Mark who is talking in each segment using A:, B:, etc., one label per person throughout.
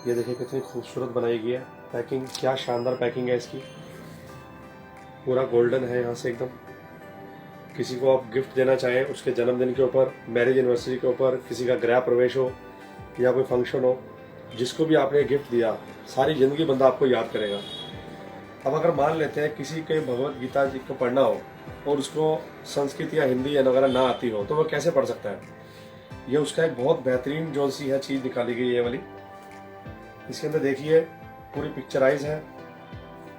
A: ये देखिए कितनी खूबसूरत बनाई गई है पैकिंग, क्या शानदार पैकिंग है इसकी। पूरा गोल्डन है यहाँ से एकदम। किसी को आप गिफ्ट देना चाहें उसके जन्मदिन के ऊपर, मैरिज एनिवर्सरी के ऊपर, किसी का गृह प्रवेश हो या कोई फंक्शन हो, जिसको भी आपने गिफ्ट दिया सारी ज़िंदगी बंदा आपको याद करेगा। अब अगर मान लेते हैं किसी के भगवत गीता जी को पढ़ना हो और उसको संस्कृत या हिंदी या वगैरह ना आती हो तो वो कैसे पढ़ सकता है। ये उसका एक बहुत बेहतरीन जो सी है चीज़ निकाली गई है वाली। इसके अंदर देखिए पूरी पिक्चराइज है,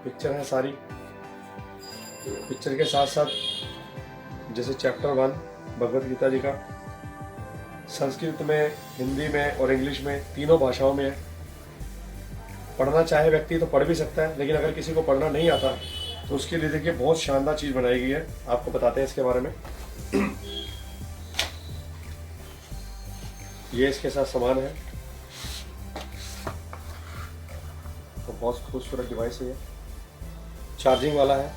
A: पिक्चर है सारी। पिक्चर के साथ साथ जैसे चैप्टर 1 भगवत गीता जी का संस्कृत में, हिंदी में और इंग्लिश में, तीनों भाषाओं में है। पढ़ना चाहे व्यक्ति तो पढ़ भी सकता है, लेकिन अगर किसी को पढ़ना नहीं आता तो उसके लिए देखिए बहुत शानदार चीज़ बनाई गई है। आपको बताते हैं इसके बारे में। ये इसके साथ सामान है, तो बहुत खूबसूरत डिवाइस है ये। चार्जिंग वाला है,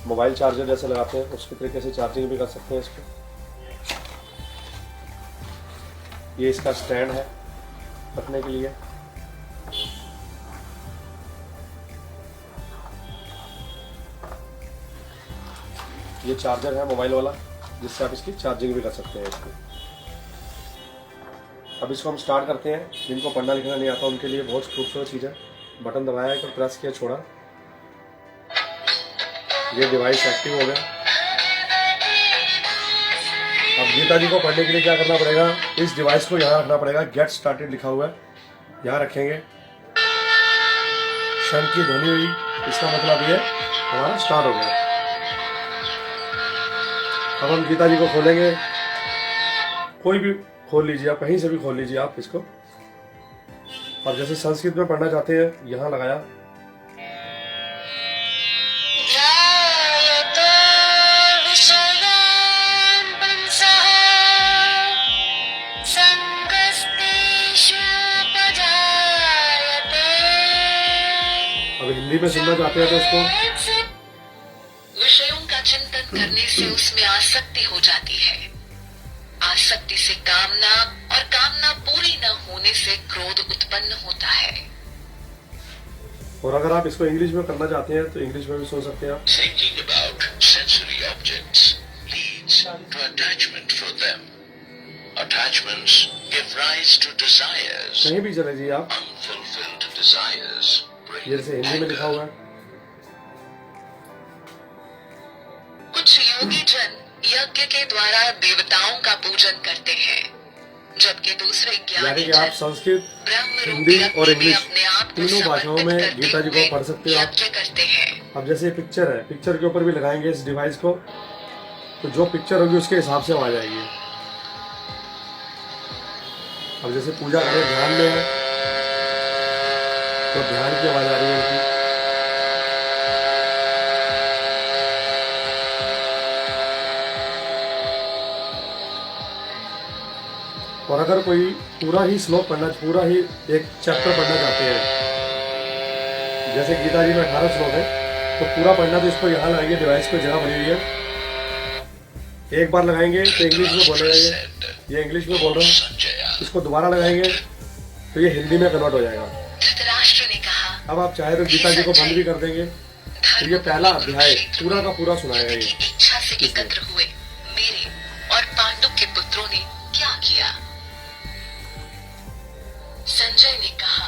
A: मोबाइल चार्जर जैसे लगाते हैं उसके तरीके से चार्जिंग भी कर सकते हैं इसको। ये इसका स्टैंड है रखने के लिए। ये चार्जर है मोबाइल वाला जिससे आप इसकी चार्जिंग भी कर सकते हैं इसको। अब इसको हम स्टार्ट करते हैं। जिनको पढ़ना लिखना नहीं आता उनके लिए बहुत खूबसूरत चीज़ है। बटन दबाया है, प्रेस किया, छोड़ा, ये डिवाइस एक्टिव हो गया। अब गीता जी को पढ़ने के लिए क्या करना पड़ेगा, इस डिवाइस को यहाँ रखना पड़ेगा। गेट स्टार्टेड लिखा हुआ है, यहाँ रखेंगे। शंख की ध्वनि हुई, इसका मतलब ये हमारा स्टार्ट हो गया। अब हम गीता जी को खोलेंगे। कोई भी खोल लीजिए आप, कहीं से भी खोल लीजिए आप इसको। अब जैसे संस्कृत में पढ़ना चाहते हैं, यहाँ लगाया। अब हिंदी में सुनना चाहते हैं तो उसको।
B: विषयों का चिंतन करने से उसमें आसक्ति हो जाती है। आसक्ति से कामना, और कामना पूरी न होने से क्रोध उत्पन्न होता है।
A: और अगर आप इसको इंग्लिश में करना चाहते हैं तो इंग्लिश में भी सुन सकते हैं आप।
C: Thinking about sensory objects leads to attachment for them. Attachments give rise to desires.
A: कहीं भी चले जाइए आप।
C: Unfulfilled desires bring
A: ये जैसे हिंदी में लिखा हुआ है।
B: कुछ योगी जन यज्ञ के द्वारा देवताओं का पूजन करते हैं, जबकि दूसरे
A: यानी
B: ज्ञानी
A: कि आप
B: जन
A: संस्कृत,
B: ब्रह्म
A: हिंदी
B: रूपी
A: और
B: अग्नि में
A: इंग्लिश
B: अपने आप को
A: तीनों भाषाओं में
B: समर्पित
A: गीता जी
B: करते
A: को पढ़ सकते
B: हुए
A: हो आप।
B: यज्ञ करते हैं।
A: अब जैसे पिक्चर है, पिक्चर के ऊपर भी लगाएंगे इस डिवाइस को, तो जो पिक्चर होगी उसके हिसाब से आवाज आएगी। अब जैसे पूजा करें, ध्यान में है तो ध्यान की आवाज आ रही है उनकी। और अगर कोई पूरा ही श्लोक पढ़ना, पूरा ही एक चैप्टर पढ़ना चाहते हैं, जैसे गीता जी में 18 श्लोक है, तो पूरा पढ़ना तो इसको यहाँ लगाएंगे, डिवाइस को जगह बनी हुई है। एक बार लगाएंगे तो इंग्लिश में बोलेगा, ये इंग्लिश में बोल रहा हूँ। इसको दोबारा लगाएंगे तो ये हिंदी में कन्वर्ट हो जाएगा।
B: धृतराष्ट्र ने कहा,
A: अब आप चाहे तो गीता जी को बंद भी कर देंगे तो ये पहला अध्याय पूरा का पूरा सुनाएगा। ये
B: की इच्छा से एकत्र हुए मेरे और पांडु के पुत्रों ने क्या किया। संजय ने कहा,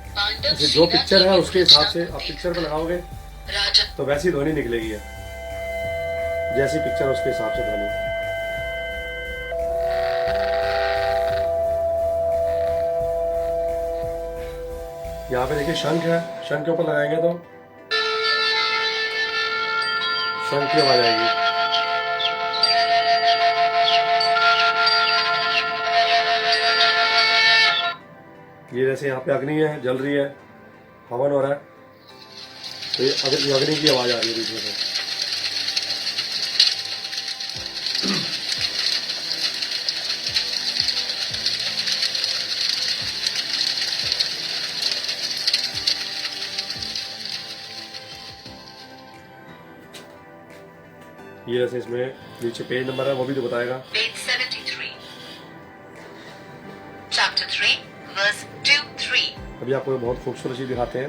B: पांडव
A: जैसे जो पिक्चर है उसके हिसाब से आप पिक्चर पे लगाओगे
B: राजा
A: तो वैसी ध्वनि निकलेगी है, जैसी पिक्चर उसके हिसाब से ध्वनि। यहाँ पे देखिए शंख है, शंख के ऊपर लगाएंगे तो शंख की आवाज आएगी। ये जैसे यहाँ पे अग्नि है, जल रही है, हवन हो रहा है, तो ये अग्नि की आवाज आ रही है बीच में से। ये जैसे इसमें नीचे पेज नंबर है वो भी तो बताएगा।
B: Page 73. Chapter 3, verse 2-3.
A: अभी आपको बहुत खूबसूरत चीज दिखाते हैं।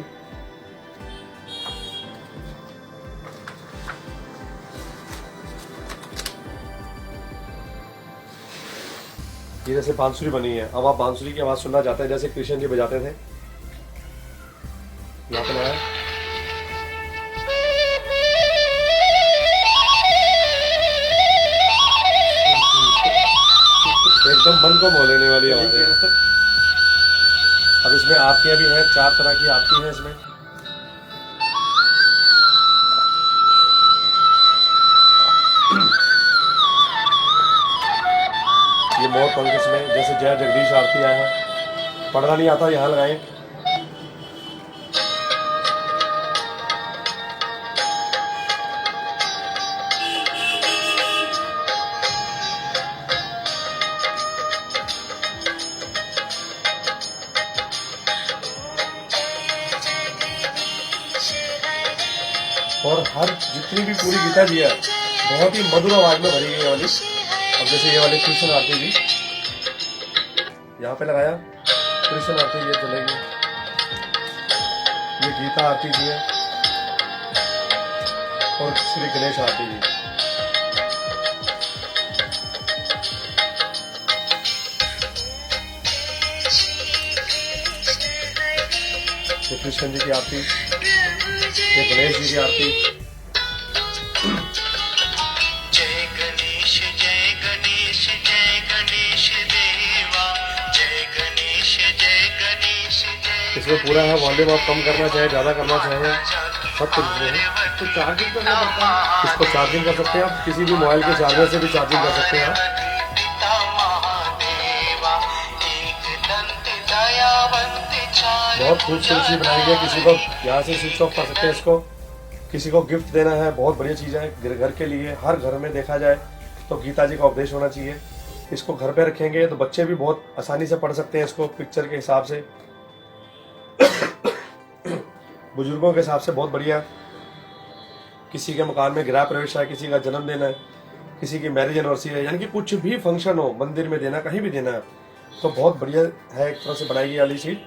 A: ये जैसे बांसुरी बनी है, अब आप बांसुरी की आवाज सुनना चाहते हैं जैसे कृष्ण जी बजाते थे, यहाँ पे लगाया। एकदम मन को मोह लेने वाली आवाज है। अब इसमें आरतियां भी हैं, 4 तरह की आरती है इसमें। ये मोर पंख इसमें जैसे जय जगदीश आरती आया है, पढ़ना नहीं आता यहाँ लगाएं। और हर जितनी भी पूरी गीता जी है बहुत ही मधुर आवाज में भरी गई है वाली। अब जैसे ये वाली कृष्ण आरती जी यहाँ पे लगाया, कृष्ण आरती ये चलेगी, ये गीता आरती जी है और श्री गणेश आरती जी। ये कृष्ण जी की आरती, ये गणेश जी की आरती।
D: जय गणेश जय गणेश जय गणेश देवा, जय गणेश जय गणेश जय।
A: इसमें पूरा है वॉल्यूम, आप कम करना चाहे ज्यादा करना चाहे सब कुछ इसमें है।
E: तो चार्जिंग करना पड़ता है।
A: इसको चार्जिंग कर सकते हैं आप, किसी भी मोबाइल के चार्जर से भी चार्जिंग कर सकते हैं आप। बहुत खूबसूरत चीज बनाई गई है। किसी को यहाँ से स्विच ऑफ कर सकते हैं इसको, किसी को गिफ्ट देना है, बहुत बढ़िया चीज़ है घर के लिए। हर घर में देखा जाए तो गीता जी का उपदेश होना चाहिए। इसको घर पे रखेंगे तो बच्चे भी बहुत आसानी से पढ़ सकते हैं इसको पिक्चर के हिसाब से। बुजुर्गों के हिसाब से बहुत बढ़िया। किसी के मकान में गृह प्रवेश है, किसी का जन्मदिन है, किसी की मैरिज एनिवर्सरी है, यानी कि कुछ भी फंक्शन हो, मंदिर में देना, कहीं भी देना है, तो बहुत बढ़िया है एक तरह से बनाई गई वाली चीज़।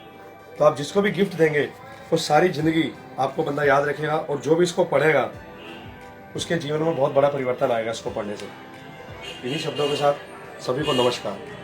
A: तो आप जिसको भी गिफ्ट देंगे वो सारी जिंदगी आपको बंदा याद रखेगा, और जो भी इसको पढ़ेगा उसके जीवन में बहुत बड़ा परिवर्तन आएगा इसको पढ़ने से। इन्हीं शब्दों के साथ सभी को नमस्कार।